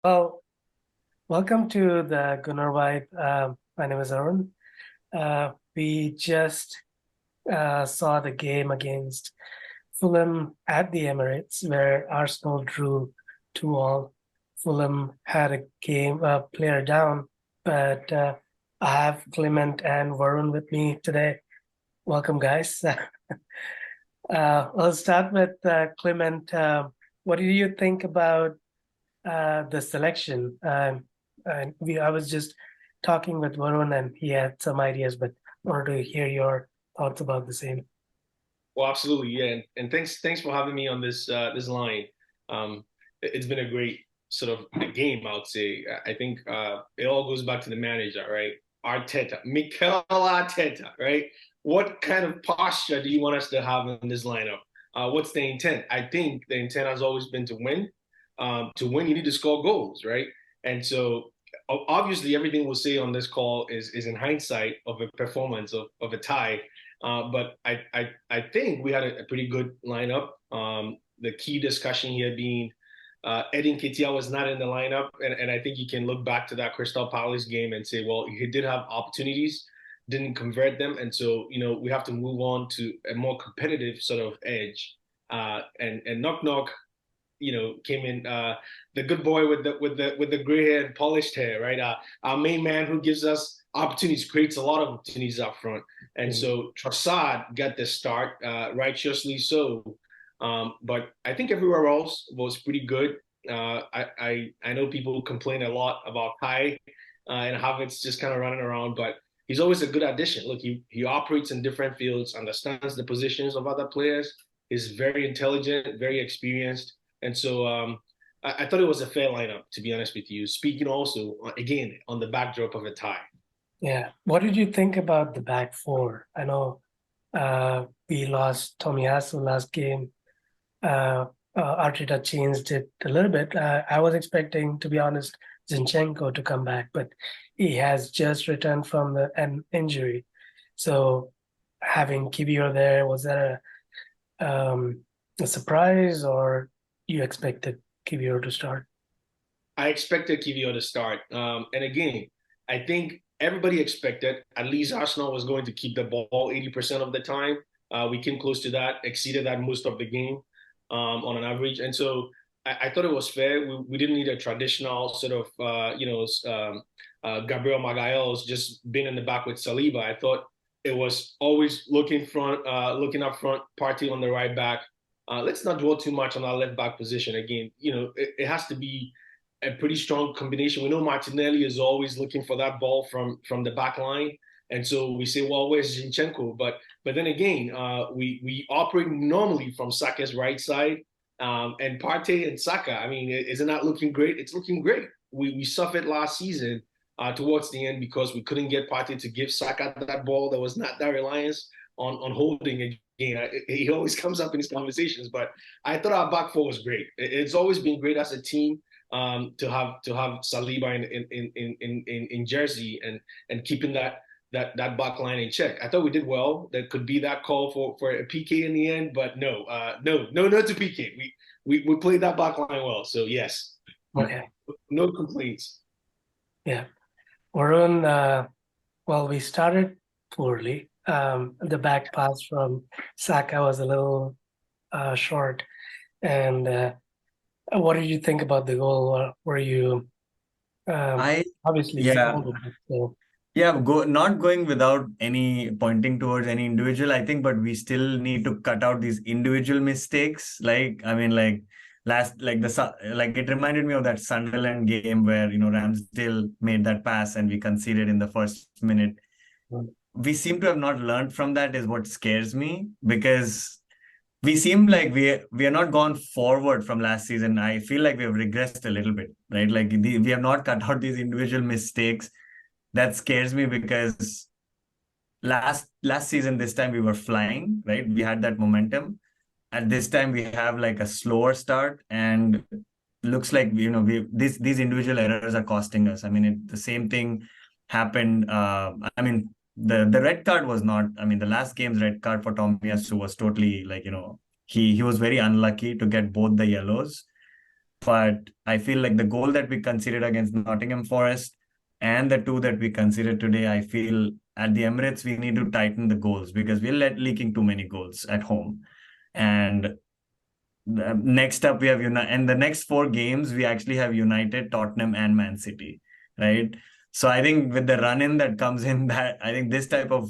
Well, welcome to the Gunnar Vibe. My name is Arun. We just saw the game against Fulham at the Emirates, where Arsenal drew 2-2. Fulham had a game player down, but I have Clement and Varun with me today. Welcome, guys. I'll start with Clement. What do you think about the selection? I was just talking with Varun, and he had some ideas, but wanted to hear your thoughts about the same. Well, absolutely, yeah, and thanks for having me on this line. It's been a great sort of a game, I would say. I think it all goes back to the manager, right? Arteta, Mikel Arteta, right? What kind of posture do you want us to have in this lineup? What's the intent? I think the intent has always been to win. To win, you need to score goals, right? And so obviously everything we'll say on this call is in hindsight of a performance of a tie. But I think we had a pretty good lineup. The key discussion here being Eddie Nketiah was not in the lineup, and I think you can look back to that Crystal Palace game and say, well, he did have opportunities, didn't convert them, and so we have to move on to a more competitive sort of edge. And knock knock, came in the good boy with the gray hair and polished hair, right? Our main man who gives us opportunities, creates a lot of opportunities up front. And so Trossard got the start, righteously so. But I think everywhere else was pretty good. I know people complain a lot about Kai and Havertz just kind of running around, but he's always a good addition. Look, he operates in different fields, understands the positions of other players, is very intelligent, very experienced. And so I thought it was a fair lineup, to be honest with you. Speaking also, again, on the backdrop of a tie. Yeah. What did you think about the back four? I know we lost Tomiyasu last game. Arteta changed it a little bit. I was expecting, to be honest, Zinchenko to come back, but he has just returned from an injury. So having Kivior there, was that a surprise, or you expected Kivior to start? I expected Kivior to start. And again, I think everybody expected at least Arsenal was going to keep the ball 80% of the time. We came close to that, exceeded that most of the game on an average. And so I thought it was fair. We didn't need a traditional sort of, Gabriel Magalhaes just being in the back with Saliba. I thought it was always looking up front, Partey on the right back. Let's not dwell too much on our left back position. Again, it has to be a pretty strong combination. We know Martinelli is always looking for that ball from the back line. And so we say, well, where's Zinchenko? But then again, we operate normally from Saka's right side. And Partey and Saka, I mean, isn't that looking great? It's looking great. We suffered last season towards the end because we couldn't get Partey to give Saka that ball. There was not that reliance on holding again. He always comes up in these conversations, but I thought our back four was great. It's always been great as a team to have Saliba in Jersey and keeping that back line in check. I thought we did well. There could be that call for a PK in the end, but no to PK. We played that back line well. So yes, Okay. no complaints. Yeah. Varun, well, we started poorly. The back pass from Saka was a little short. And what did you think about the goal? Were you I obviously yeah scolded? So not going without any pointing towards any individual, I think, but we still need to cut out these individual mistakes. Like, I mean, like it reminded me of that Sunderland game where Ramsdale made that pass and we conceded in the first minute. We seem to have not learned from that, is what scares me, because we seem like we are not gone forward from last season. I feel like we have regressed a little bit, right? Like we have not cut out these individual mistakes. That scares me because last season, this time we were flying, right? We had that momentum. At this time, we have like a slower start, and looks like these individual errors are costing us. I mean, the same thing happened. I mean, the red card was not. I mean, the last game's red card for Tomiyasu was totally like he was very unlucky to get both the yellows. But I feel like the goal that we conceded against Nottingham Forest and the two that we conceded today, I feel at the Emirates we need to tighten the goals because we're leaking too many goals at home. And next up we have United, and the next 4 games we actually have United, Tottenham, and Man City, right? So I think with the run-in that comes in, that I think this type of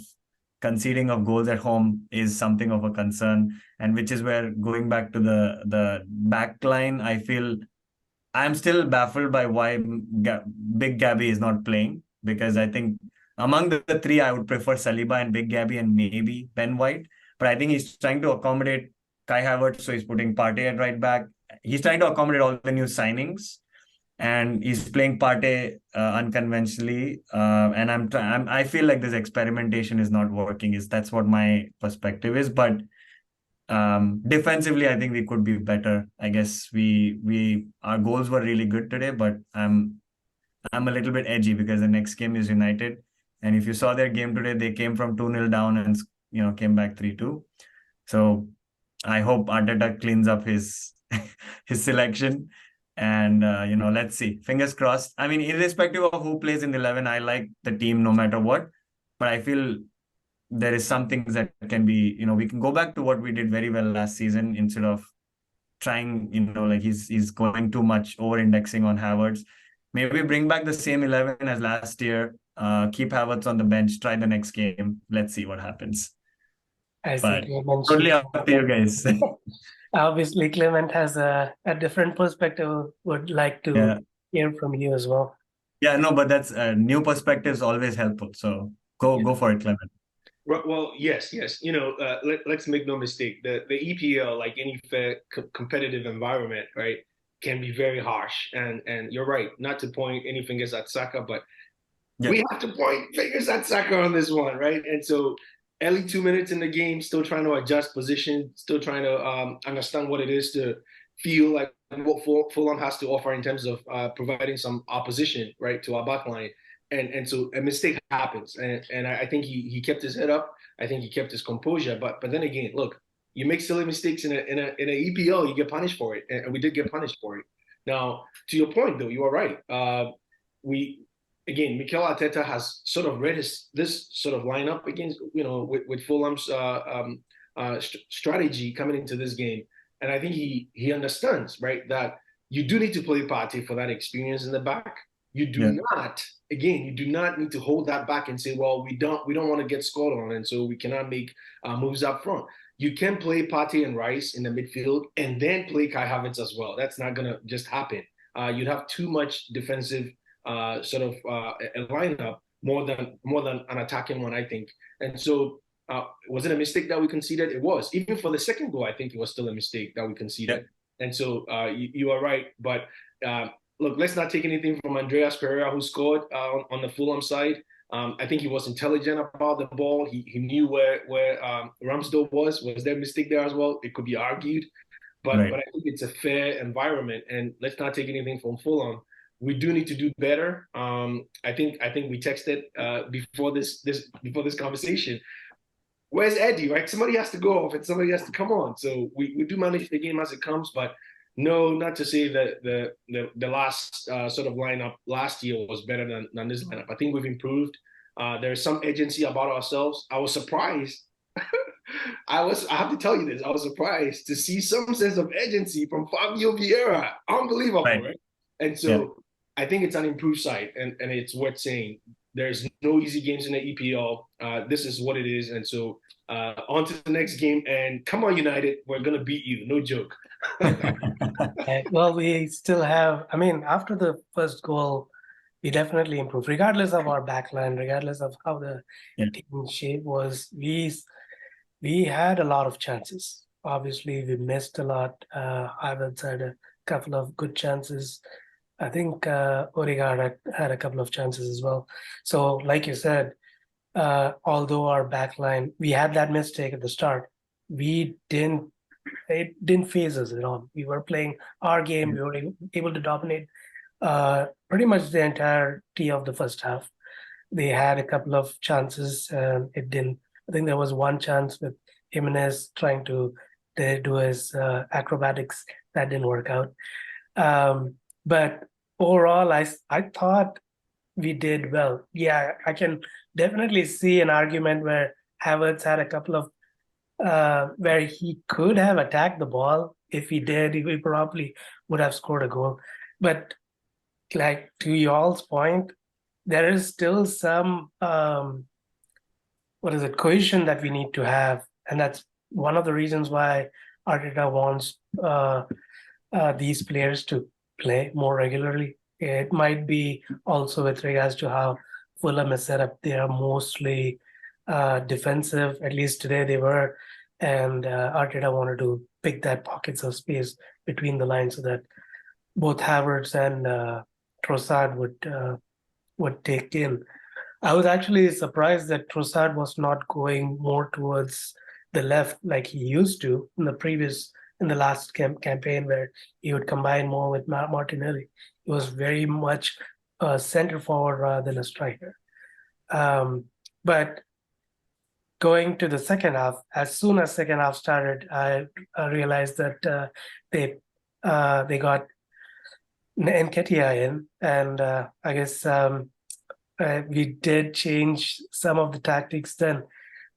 conceding of goals at home is something of a concern, and which is where going back to the back line, I feel I'm still baffled by why Big Gabby is not playing, because I think among the three, I would prefer Saliba and Big Gabby and maybe Ben White. But I think he's trying to accommodate Kai Havertz, so he's putting Partey at right back. He's trying to accommodate all the new signings, and he's playing Partey unconventionally. And I feel like this experimentation is not working. That's what my perspective is, but. Defensively, I think we could be better. I guess our goals were really good today, but I'm a little bit edgy because the next game is United, and if you saw their game today, they came from 2-0 down and came back 3-2. So I hope Arteta cleans up his his selection, and let's see. Fingers crossed. I mean, irrespective of who plays in the 11, I like the team no matter what, but I feel there is some things that can be, we can go back to what we did very well last season instead of trying, like he's going too much over indexing on Havertz. Maybe bring back the same 11 as last year. Keep Havertz on the bench. Try the next game. Let's see what happens. I see But Clement. totally up to you guys. Obviously, Clement has a different perspective. Would like to Yeah. hear from you as well. Yeah, no, but that's new perspectives always helpful. So go for it, Clement. Well, yes. Let's make no mistake. The EPL, like any fair competitive environment, right, can be very harsh. And you're right, not to point any fingers at Saka, but we have to point fingers at Saka on this one, right? And so early 2 minutes in the game, still trying to adjust position, still trying to understand what it is to feel like what Fulham has to offer in terms of providing some opposition, right, to our back line. And so a mistake happens, and I think he kept his head up. I think he kept his composure. But then again, look, you make silly mistakes in an EPL, you get punished for it, and we did get punished for it. Now, to your point, though, you are right. Mikel Arteta has sort of read this sort of lineup against, with Fulham's strategy coming into this game, and I think he understands, right, that you do need to play Partey for that experience in the back. You do not need to hold that back and say, well, we don't want to get scored on, and so we cannot make moves up front. You can play Partey and Rice in the midfield and then play Kai Havertz as well. That's not gonna just happen. You'd have too much defensive sort of a lineup more than an attacking one, I think. And so, was it a mistake that we conceded? It was. Even for the second goal, I think it was still a mistake that we conceded. And so, you are right, but. Look, let's not take anything from Andreas Perreira, who scored on the Fulham side. I think he was intelligent about the ball. He knew where Ramsdale was. Was there a mistake there as well? It could be argued. But I think it's a fair environment. And let's not take anything from Fulham. We do need to do better. I think we texted before this conversation. Where's Eddie, right? Somebody has to go off and somebody has to come on. So we do manage the game as it comes, but no, not to say that the last sort of lineup last year was better than this lineup. I think we've improved. There's some agency about ourselves. I was surprised. I have to tell you this. I was surprised to see some sense of agency from Fabio Vieira. Unbelievable, right? And so I think it's an improved side, and it's worth saying. There's no easy games in the EPL. This is what it is. And so on to the next game. And come on, United, we're going to beat you. No joke. Well, we still have, after the first goal, we definitely improved, regardless of our backline, regardless of how the team shape was. We had a lot of chances. Obviously, we missed a lot. Havertz had a couple of good chances. I think Odegaard had a couple of chances as well. So, like you said, although our backline, we had that mistake at the start, it didn't phase us at all. We were playing our game. We were able to dominate pretty much the entirety of the first half. They had a couple of chances, and it didn't. I think there was one chance with Jimenez trying to do his acrobatics that didn't work out. But overall, I thought we did well. Yeah, I can definitely see an argument where Havertz had a couple of where he could have attacked the ball. If he did, he probably would have scored a goal. But like to y'all's point, there is still some what is it, cohesion that we need to have, and that's one of the reasons why Arteta wants these players to play more regularly. It might be also with regards to how Fulham is set up. They are mostly defensive, at least today they were, and Arteta wanted to pick that pockets of space between the lines so that both Havertz and Trossard would take in. I was actually surprised that Trossard was not going more towards the left like he used to in the last campaign where he would combine more with Martinelli. He was very much a center forward rather than a striker. But going to the second half, as soon as second half started, I realized that they got Nketiah in, and I guess we did change some of the tactics then.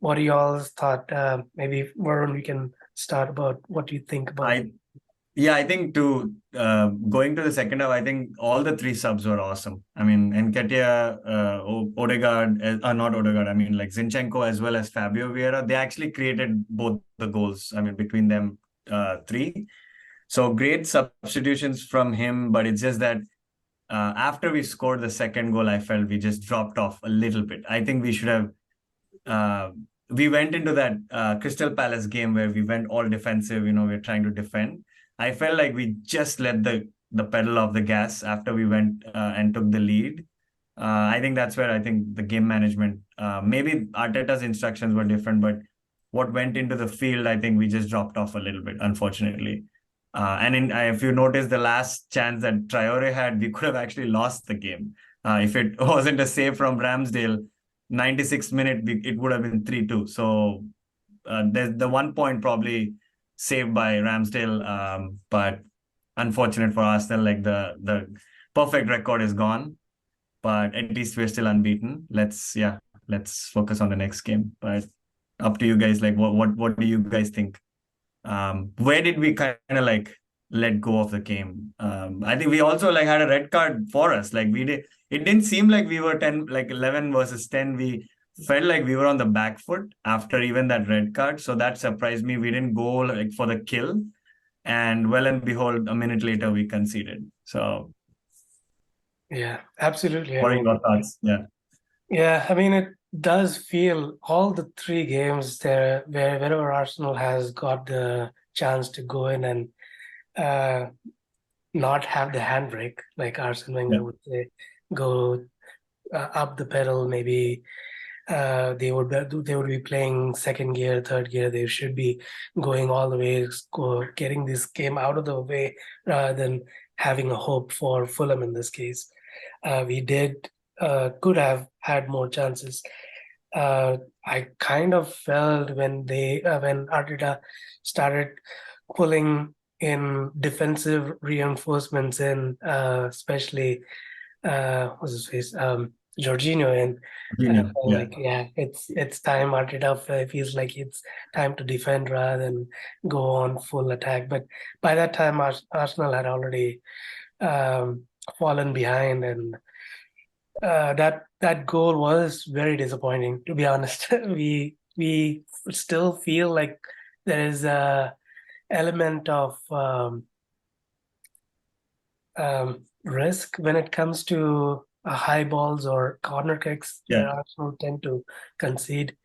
What do you all thought? Maybe Varun, we can start about what you think about. I think going to the second half, I think all the three subs were awesome. I mean, Nketiah, Odegaard, not Odegaard, I mean like Zinchenko as well as Fabio Vieira, they actually created both the goals. I mean, between them three. So great substitutions from him, but it's just that after we scored the second goal, I felt we just dropped off a little bit. I think we should have. We went into that Crystal Palace game where we went all defensive. We're trying to defend. I felt like we just let the pedal off the gas after we went and took the lead. I think that's where I think the game management, maybe Arteta's instructions were different, but what went into the field, I think we just dropped off a little bit, unfortunately. If you notice the last chance that Traore had, we could have actually lost the game. If it wasn't a save from Ramsdale, 96th minute, it would have been 3-2. So there's the 1 point probably saved by Ramsdale, but unfortunate for Arsenal, like the perfect record is gone. But at least we're still unbeaten. Let's focus on the next game. But up to you guys. Like, what do you guys think? Where did we kind of like let go of the game? I think we also like had a red card for us. Like it didn't seem like we were 10, like 11 versus 10. We felt like we were on the back foot after even that red card. So that surprised me. We didn't go like for the kill. And well and behold, a minute later we conceded. So Yeah, absolutely. what are your thoughts? Yeah, I mean, it does feel all the three games there, wherever Arsenal has got the chance to go in and not have the handbrake, like Arsene Wenger would say, go up the pedal. Maybe they would be playing second gear, third gear. They should be going all the way, getting this game out of the way rather than having a hope for Fulham in this case. We could have had more chances. I kind of felt when Arteta started pulling in defensive reinforcements in, especially what's his face, Jorginho in. Like, yeah, it's time. Arteta feels like it's time to defend rather than go on full attack. But by that time, Arsenal had already fallen behind, and that goal was very disappointing, to be honest. We still feel like there is a element of risk when it comes to high balls or corner kicks that Arsenal tend to concede.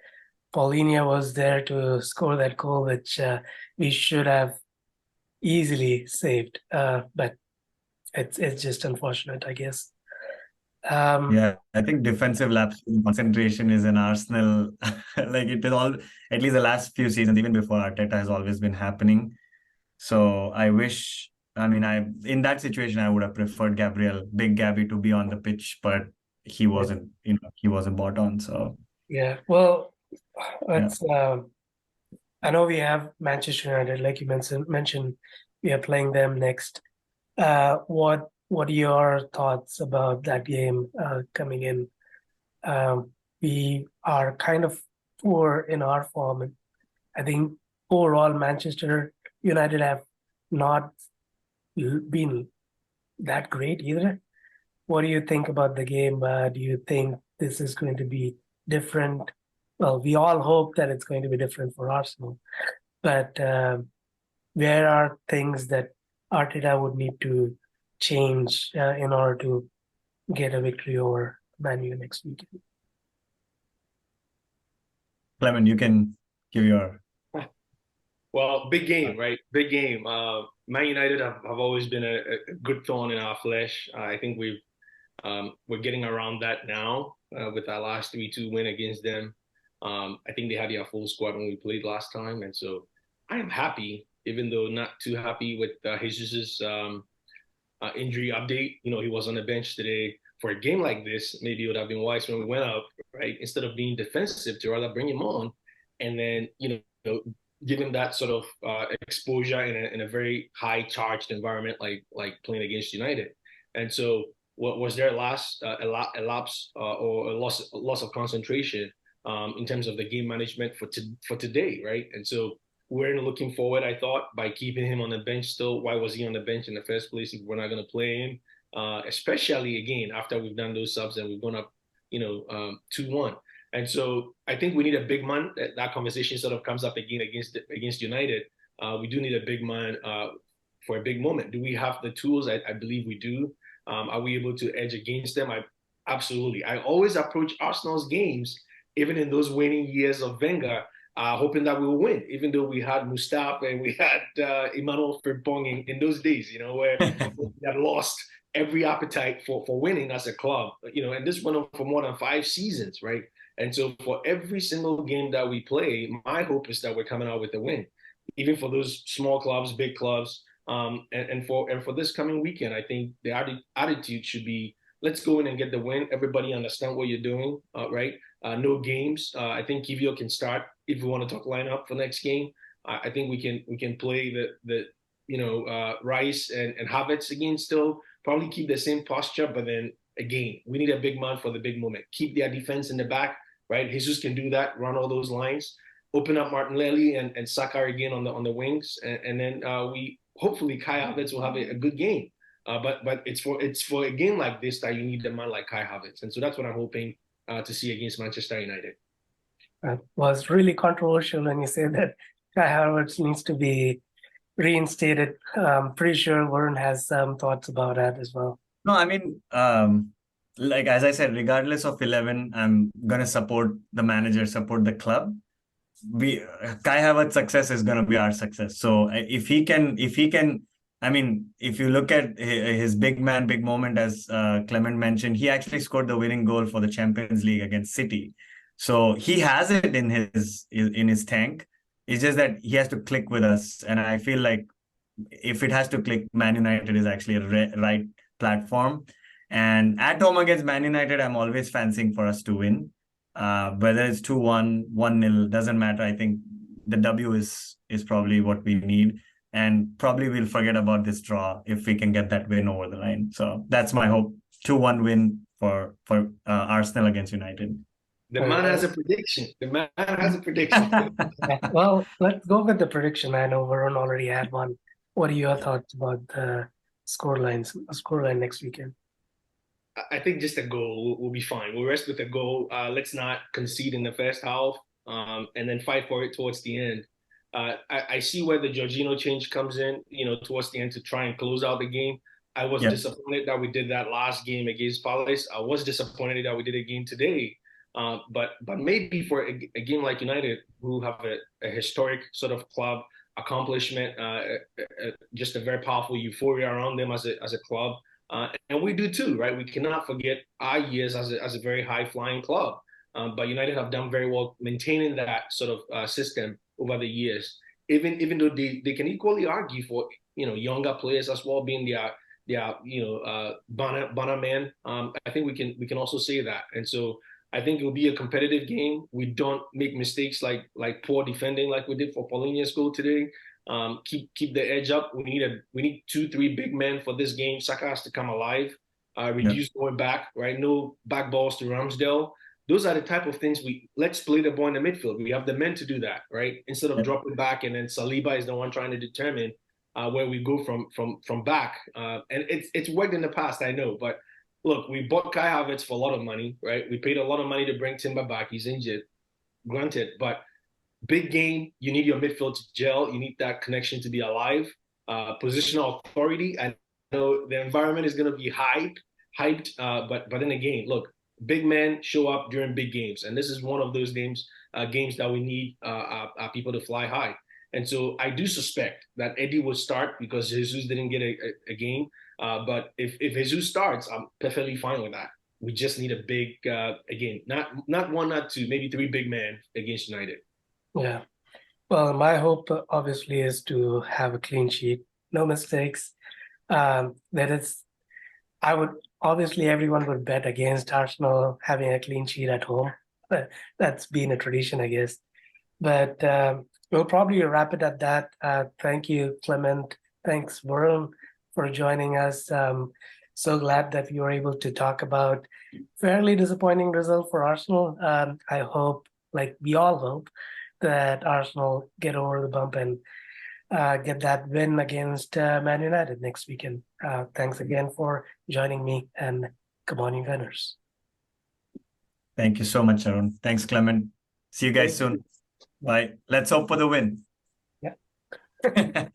Palinha was there to score that goal, which we should have easily saved, but it's just unfortunate, I guess. I think defensive lapse in concentration is an Arsenal, like it is all, at least the last few seasons, even before Arteta, has always been happening. So I wish, in that situation, I would have preferred Big Gabby, to be on the pitch, but he wasn't, he wasn't bought on. So yeah, well, let's. I know we have Manchester United, like you mentioned. We are playing them next. What are your thoughts about that game coming in? We are kind of poor in our form. And I think overall Manchester United have not been that great either. What do you think about the game? Do you think this is going to be different? Well, we all hope that it's going to be different for Arsenal, but where are things that Arteta would need to change in order to get a victory over Man U next weekend? Clement, you can give your. Well, big game, right? Big game. Man United have always been a good thorn in our flesh. I think we're getting around that now with our last 3-2 win against them. I think they had their full squad when we played last time, and so I am happy, even though not too happy with Jesus's injury update. You know, he was on the bench today. For a game like this, maybe it would have been wise when we went up, right? Instead of being defensive, to rather bring him on, and then give him that sort of exposure in a very high charged environment like playing against United. And so, what was their last a lapse or a loss of concentration in terms of the game management for today, right? And so we're looking forward. I thought by keeping him on the bench still. Why was he on the bench in the first place if we're not going to play him? Especially again after we've done those subs and we've gone up, 2-1. And so I think we need a big man. That conversation sort of comes up again against United. We do need a big man for a big moment. Do we have the tools? I believe we do. Are we able to edge against them? Absolutely. I always approach Arsenal's games, even in those winning years of Wenger, hoping that we will win, even though we had Mustafa and we had Emmanuel Frimpong in those days, where we had lost every appetite for winning as a club, and this went on for more than 5 seasons, right? And so for every single game that we play, my hope is that we're coming out with a win, even for those small clubs, big clubs. And for this coming weekend, I think the attitude should be, let's go in and get the win. Everybody understand what you're doing, right? No games. I think Kivio can start if we want to talk lineup for next game. I think we can play the Rice and Havertz again still. Probably keep the same posture, but then again, we need a big man for the big moment. Keep their defense in the back, right? Jesus can do that, run all those lines, open up Martinelli and Saka again on the wings, and then we hopefully Kai Havertz will have a good game. But it's for a game like this that you need a man like Kai Havertz, and so that's what I'm hoping to see against Manchester United. It was really controversial when you said that Kai Havertz needs to be reinstated. I'm pretty sure Warren has some thoughts about that as well. No, I mean, like as I said, regardless of 11, I'm gonna support the manager, support the club. Kai Havertz's success is gonna be our success. So if he can, I mean, if you look at his big man, big moment, as Clement mentioned, he actually scored the winning goal for the Champions League against City. So he has it in his tank. It's just that he has to click with us, and I feel like if it has to click, Man United is actually a right platform. And at home against Man United, I'm always fancying for us to win. Whether it's 2-1, 1-0, doesn't matter. I think the W is probably what we need. And probably we'll forget about this draw if we can get that win over the line. So that's my hope. 2-1 win for Arsenal against United. The man has a prediction. The man has a prediction. Well, let's go with the prediction. I know Varun already had one. What are your thoughts about the scoreline next weekend? I think just a goal will be fine. We'll rest with a goal. Let's not concede in the first half, and then fight for it towards the end. I see where the Jorginho change comes in, towards the end to try and close out the game. I was disappointed that we did that last game against Palace. I was disappointed that we did a game today. But maybe for a game like United, who have a historic sort of club accomplishment, just a very powerful euphoria around them as a club, and we do too, right? We cannot forget our years as a very high flying club. But United have done very well maintaining that sort of system over the years. Even though they can equally argue for younger players as well being their banner man. I think we can also say that, and so. I think it will be a competitive game. We don't make mistakes like poor defending like we did for Palinha's goal today. keep the edge up. We need 2, 3 big men for this game. Saka has to come alive. Yeah. Reduce going back, right? No back balls to Ramsdale. Those are the type of things let's play the ball in the midfield. We have the men to do that, right? Instead of Yeah. dropping back and then Saliba is the one trying to determine where we go from back. And it's worked in the past, I know, but look, we bought Kai Havertz for a lot of money, right? We paid a lot of money to bring Timber back. He's injured, granted, but big game, you need your midfield to gel. You need that connection to be alive. Positional authority. I know the environment is going to be hyped, but in a game, look, big men show up during big games, and this is one of those games that we need our people to fly high. And so I do suspect that Eddie will start because Jesus didn't get a game. But if Jesus starts, I'm perfectly fine with that. We just need a big, again, not one, not two, maybe 3 big men against United. Yeah. Well, my hope obviously is to have a clean sheet, no mistakes. That is, I would obviously everyone would bet against Arsenal having a clean sheet at home. That's been a tradition, I guess. But we'll probably wrap it at that. Thank you, Clement. Thanks, Varun, for joining us. So glad that you were able to talk about fairly disappointing result for Arsenal. I hope, like we all hope, that Arsenal get over the bump and get that win against Man United next weekend. Thanks again for joining me, and come on, you Gunners. Thank you so much, Arun. Thanks, Clement. See you guys soon. Bye. Let's hope for the win. Yeah.